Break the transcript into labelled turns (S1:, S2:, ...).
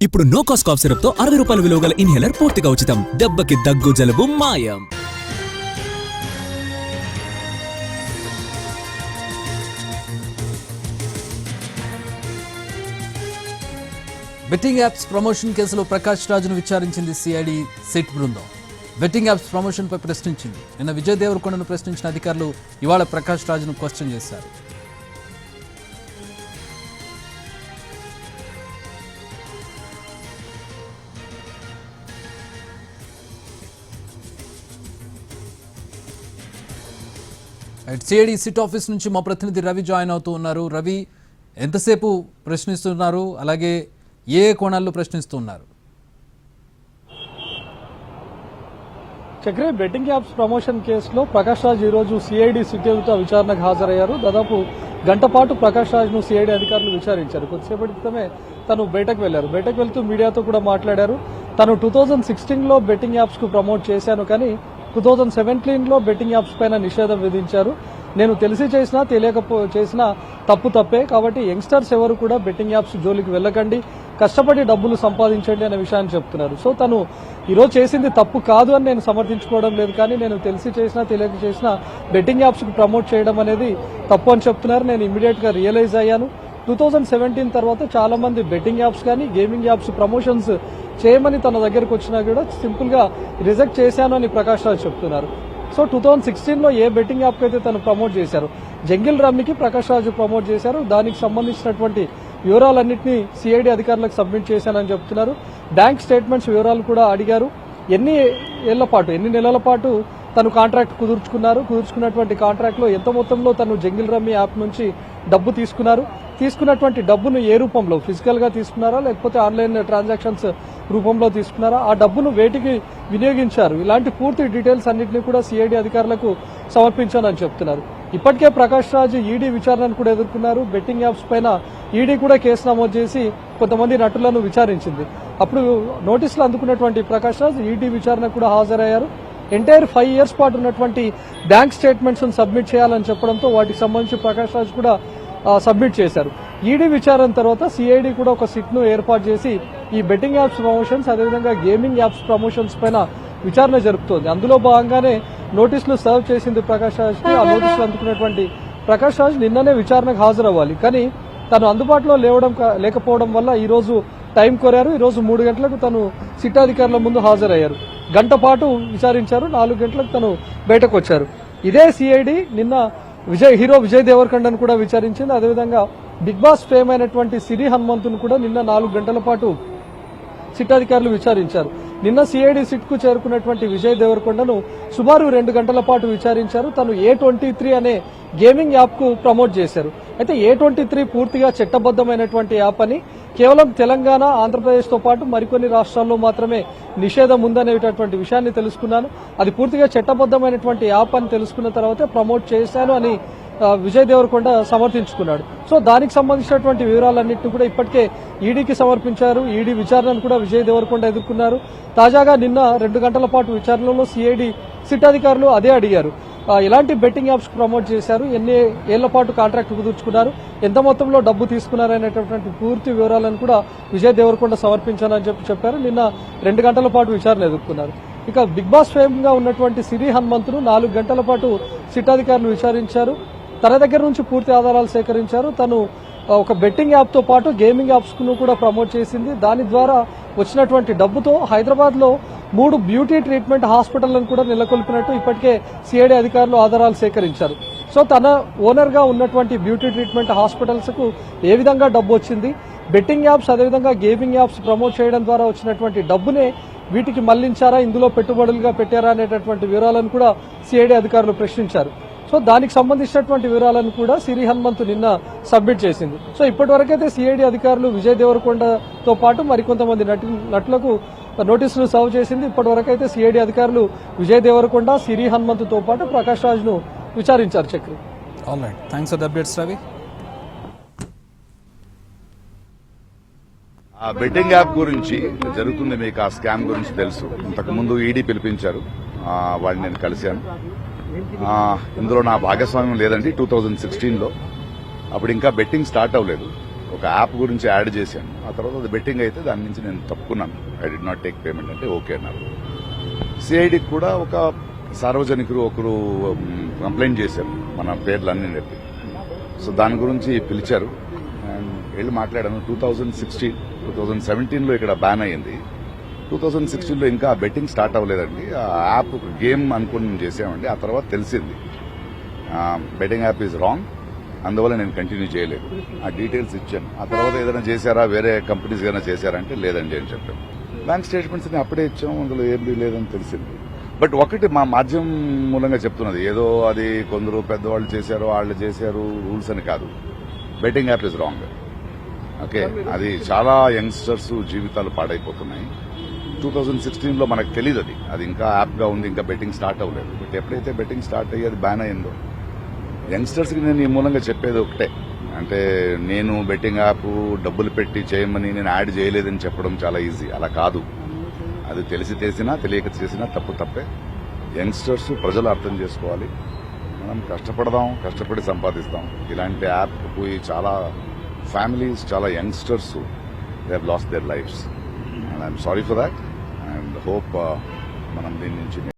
S1: ఇప్పుడు no cost cough syrup తో 60 రూపాయల విలువ గల ఇన్హేలర్ పూర్తిగా ఉచితం. దెబ్బకి దగ్గు జలుబు మాయం.
S2: బెట్టింగ్ యాప్స్ ప్రమోషన్ కేసులో ప్రకాష్ రాజును విచారించింది సిఐడి సిట్ బృందం. బెట్టింగ్ యాప్స్ ప్రమోషన్పై ప్రశ్నించింది. నిన్న విజయ్ దేవరకొండను ప్రశ్నించిన అధికారులు ఇవాళ ప్రకాష్ రాజును క్వశ్చన్ చేశారు. సిఐడి సిట్ ఆఫీస్ నుంచి మా ప్రతినిధి రవి జాయిన్ అవుతూ ఉన్నారు. రవి, ఎంతసేపు ప్రశ్నిస్తున్నారు, అలాగే ఏ కోణాల్లో ప్రశ్నిస్తున్నారు?
S3: చక్రే, బెట్టింగ్ యాప్స్ ప్రమోషన్ కేసులో ప్రకాష్ రాజ్ ఈరోజు సిఐడి సిట్ ఎదుట విచారణకు హాజరయ్యారు. దాదాపు గంట పాటు ప్రకాష్ రాజ్ను సిఐడి అధికారులు విచారించారు. కొద్దిసేపటి క్రితమే తను బయటకు వెళ్లారు. బయటకు వెళ్తూ మీడియాతో కూడా మాట్లాడారు. తను 2016లో బెట్టింగ్ యాప్స్ కు ప్రమోట్ చేశాను, కానీ 2017లో బెట్టింగ్ యాప్స్ పైన నిషేధం విధించారు. నేను తెలిసి చేసినా చేసినా తప్పే. కాబట్టి యంగ్స్టర్స్ ఎవరు కూడా బెట్టింగ్ యాప్స్ జోలికి వెళ్ళకండి, కష్టపడి డబ్బులు సంపాదించండి అనే విషయాన్ని చెప్తున్నారు. సో తను ఈరోజు చేసింది తప్పు కాదు అని నేను సమర్థించుకోవడం లేదు, కానీ నేను తెలిసి చేసినా తెలియక చేసినా బెట్టింగ్ యాప్స్ కు ప్రమోట్ చేయడం అనేది తప్పు అని చెప్తున్నారు. నేను ఇమీడియట్ గా రియలైజ్ అయ్యాను. 2017 తర్వాత చాలా మంది బెట్టింగ్ యాప్స్ కానీ గేమింగ్ యాప్స్ ప్రమోషన్స్ చేయమని తన దగ్గరకు వచ్చినా కూడా సింపుల్ గా రిజెక్ట్ చేశాను అని ప్రకాష్ రాజ్ చెప్తున్నారు. సో 2016లో ఏ బెట్టింగ్ యాప్ అయితే తను ప్రమోట్ చేశారు, జంగిల్ రమ్మీకి ప్రకాష్ రాజు ప్రమోట్ చేశారు. దానికి సంబంధించినటువంటి వివరాలన్నింటినీ సిఐడి అధికారులకు సబ్మిట్ చేశానని చెప్తున్నారు. బ్యాంక్ స్టేట్మెంట్స్ వివరాలు కూడా అడిగారు. ఎన్ని నెలల పాటు తను కాంట్రాక్ట్ కుదుర్చుకున్నటువంటి కాంట్రాక్ట్ లో ఎంత మొత్తంలో తను జంగిల్ రమ్మీ యాప్ నుంచి డబ్బు తీసుకున్నటువంటి డబ్బును ఏ రూపంలో, ఫిజికల్ గా తీసుకున్నారా లేకపోతే ఆన్లైన్ ట్రాన్సాక్షన్స్ రూపంలో తీసుకున్నారా, ఆ డబ్బును వేటికి వినియోగించారు, ఇలాంటి పూర్తి డీటెయిల్స్ అన్నింటినీ కూడా సిఐడి అధికారులకు సమర్పించానని చెప్తున్నారు. ఇప్పటికే ప్రకాష్ రాజ్ ఈడీ విచారణను కూడా ఎదుర్కొన్నారు. బెట్టింగ్ యాప్స్ పైన ఈడీ కూడా కేసు నమోదు చేసి కొంతమంది నటులను విచారించింది. అప్పుడు నోటీసులు అందుకున్నటువంటి ప్రకాష్ రాజ్ ఈడీ విచారణ కూడా హాజరయ్యారు. ఎంటైర్ 5 years పాటు ఉన్నటువంటి బ్యాంక్ స్టేట్మెంట్స్ సబ్మిట్ చేయాలని చెప్పడంతో వాటికి సంబంధించి ప్రకాష్ రాజ్ కూడా సబ్మిట్ చేశారు. ఈడీ విచారణ తర్వాత సిఐడి కూడా ఒక సిట్ ను ఏర్పాటు చేసి ఈ బెట్టింగ్ యాప్స్ ప్రమోషన్స్ అదేవిధంగా గేమింగ్ యాప్స్ ప్రమోషన్స్ పైన విచారణ జరుపుతోంది. అందులో భాగంగానే నోటీసులు సర్వ్ చేసింది ప్రకాష్ రాజ్ కి. ఆ నోటీసులు అందుకున్నటువంటి ప్రకాష్ రాజ్ నిన్ననే విచారణకు హాజరవ్వాలి, కానీ తను అందుబాటులో లేకపోవడం వల్ల ఈ రోజు టైం కోరారు. ఈ రోజు 3 గంటలకు తను సిట్ అధికారుల ముందు హాజరయ్యారు. గంట పాటు విచారించారు. 4 గంటలకు తను బయటకు వచ్చారు. ఇదే సిఐడి నిన్న హీరో విజయ్ దేవరకొండను కూడా విచారించింది. అదేవిధంగా బిగ్ బాస్ ఫేమ్ అయినటువంటి సిరి హనుమంతును కూడా నిన్న 4 గంటల పాటు సిట్ అధికారులు విచారించారు. నిన్న సిఐడి సిట్ కు చేరుకున్నటువంటి విజయ్ దేవరకొండను సుమారు 2 గంటల పాటు విచారించారు. తను A23 అనే గేమింగ్ యాప్ కు ప్రమోట్ చేశారు. అయితే A23 పూర్తిగా చట్టబద్దమైనటువంటి యాప్ అని, కేవలం తెలంగాణ, ఆంధ్రప్రదేశ్ తో పాటు మరికొన్ని రాష్ట్రాల్లో మాత్రమే నిషేధం ఉందనేటటువంటి విషయాన్ని తెలుసుకున్నాను. అది పూర్తిగా చట్టబద్దమైనటువంటి యాప్ అని తెలుసుకున్న తర్వాతే ప్రమోట్ చేశాను అని విజయ్ దేవరకొండ సమర్థించుకున్నాడు. సో దానికి సంబంధించినటువంటి వివరాలన్నింటినీ కూడా ఇప్పటికే ఈడీకి సమర్పించారు. ఈడీ విచారణను కూడా విజయ్ దేవరకొండ ఎదుర్కొన్నారు. తాజాగా నిన్న 2 గంటల పాటు విచారణలో సిఐడి సిట్ అధికారులు అదే అడిగారు. ఎలాంటి బెట్టింగ్ యాప్స్ ప్రమోట్ చేశారు, ఎన్ని ఏళ్ల పాటు కాంట్రాక్ట్ కుదుర్చుకున్నారు, ఎంత మొత్తంలో డబ్బు తీసుకున్నారనేటటువంటి పూర్తి వివరాలను కూడా విజయ్ దేవరకొండ సమర్పించానని చెప్పారు. నిన్న 2 గంటల పాటు విచారణ ఎదుర్కొన్నారు. ఇక బిగ్ బాస్ ఫేమ్ గా ఉన్నటువంటి సిరి హనుమంతును 4 గంటల పాటు సిట్ అధికారులు విచారించారు. తన దగ్గర నుంచి పూర్తి ఆధారాలు సేకరించారు. తను ఒక బెట్టింగ్ యాప్ తో పాటు గేమింగ్ యాప్స్ ను కూడా ప్రమోట్ చేసింది. దాని ద్వారా వచ్చినటువంటి డబ్బుతో హైదరాబాద్ లో 3 బ్యూటీ ట్రీట్మెంట్ హాస్పిటళ్లను కూడా నెలకొల్పినట్టు ఇప్పటికే సిఐడి అధికారులు ఆధారాలు సేకరించారు. సో తన ఓనర్ గా ఉన్నటువంటి బ్యూటీ ట్రీట్మెంట్ హాస్పిటల్స్ కు ఏ విధంగా డబ్బు వచ్చింది, బెట్టింగ్ యాప్స్ అదేవిధంగా గేమింగ్ యాప్స్ ప్రమోట్ చేయడం ద్వారా వచ్చినటువంటి డబ్బునే వీటికి మళ్లించారా, ఇందులో పెట్టుబడులుగా పెట్టారా అనేటటువంటి వివరాలను కూడా సిఐడి అధికారులు ప్రశ్నించారు. సో దానికి సంబంధించినటువంటి వివరాలను కూడా సిరి హనుమంతు నిన్న సబ్మిట్ చేసింది. సో ఇప్పటివరకైతే సిఐడి అధికారులు విజయ్ దేవరకొండతో పాటు మరికొంతమంది నటులకు నోటీసులు సర్వ్ చేసింది. ఇప్పటివరకైతే సిఐడి అధికారులు విజయ్ దేవరకొండ, సిరి హనుమంతుతో పాటు ప్రకాష్ రాజ్ ను విచారించారు. Chakri,
S2: alright, thanks for the updates Ravi.
S4: ఆ బెట్టింగ్ యాప్ గురించి జరుగుతుంది, మీకు ఆ స్కామ్ గురించి తెలుసు. ఇంతకుముందు ఈడీ పిలిపించారు, వాడిని నేను కలిశాను. ఇందులో నా భాగస్వామ్యం లేదండి. 2016లో అప్పుడు ఇంకా బెట్టింగ్ స్టార్ట్ అవ్వలేదు. ఒక యాప్ గురించి యాడ్ చేశాను. ఆ తర్వాత అది బెట్టింగ్ అయితే దాని నుంచి నేను తప్పుకున్నాను. I did not take payment అంటే ఓకే అన్నారు. సిఐడికి కూడా ఒక సార్వజనికులు ఒకరు కంప్లైంట్ చేశారు మన పేర్లన్నీ నెప్పి. సో దాని గురించి పిలిచారు అండ్ వెళ్ళి మాట్లాడాను. 2017లో ఇక్కడ బ్యాన్ అయ్యింది. 2016లో ఇంకా బెట్టింగ్ స్టార్ట్ అవ్వలేదండి. ఆ యాప్ ఒక గేమ్ అనుకుని మేము చేసామండి. ఆ తర్వాత తెలిసింది బెట్టింగ్ యాప్ ఈజ్ రాంగ్, అందువల్ల నేను కంటిన్యూ చేయలేదు. ఆ డీటెయిల్స్ ఇచ్చాను. ఆ తర్వాత ఏదైనా చేశారా, వేరే కంపెనీస్ ఏదైనా చేశారంటే లేదండి అని చెప్పాను. బ్యాంక్ స్టేట్మెంట్స్ అప్పుడే ఇచ్చాము, అందులో ఏమీ లేదని తెలిసింది. బట్ ఒకటి మా మాధ్యమం మూలంగా చెప్తున్నది, ఏదో అది కొందరు పెద్దవాళ్ళు చేశారు, వాళ్ళు చేశారు రూల్స్ అని కాదు. Betting app is wrong. Okay, అది చాలా యంగ్స్టర్స్ జీవితాలు పాడైపోతున్నాయి. 2016లో మనకు తెలియదు అది ఇంకా యాప్ గా ఉంది, ఇంకా బెట్టింగ్ స్టార్ట్ అవ్వలేదు. బట్ ఎప్పుడైతే బెట్టింగ్ స్టార్ట్ అయ్యి అది బ్యాన్ అయ్యిందో, యంగ్స్టర్స్ కి నేను ఈ మూలంగా చెప్పేది ఒకటే, అంటే నేను బెట్టింగ్ యాప్ డబ్బులు పెట్టి చేయమని నేను యాడ్ చేయలేదని చెప్పడం చాలా ఈజీ. అలా కాదు. అది తెలిసి చేసినా తెలియక చేసినా తప్పే. యంగ్స్టర్స్ ప్రజలు అర్థం చేసుకోవాలి. మనం కష్టపడదాం, కష్టపడి సంపాదిస్తాం. ఇలాంటి యాప్ పోయి చాలా ఫ్యామిలీస్, చాలా youngsters they have lost there lifes. And I'm sorry for that and hope మనం దీని నుంచి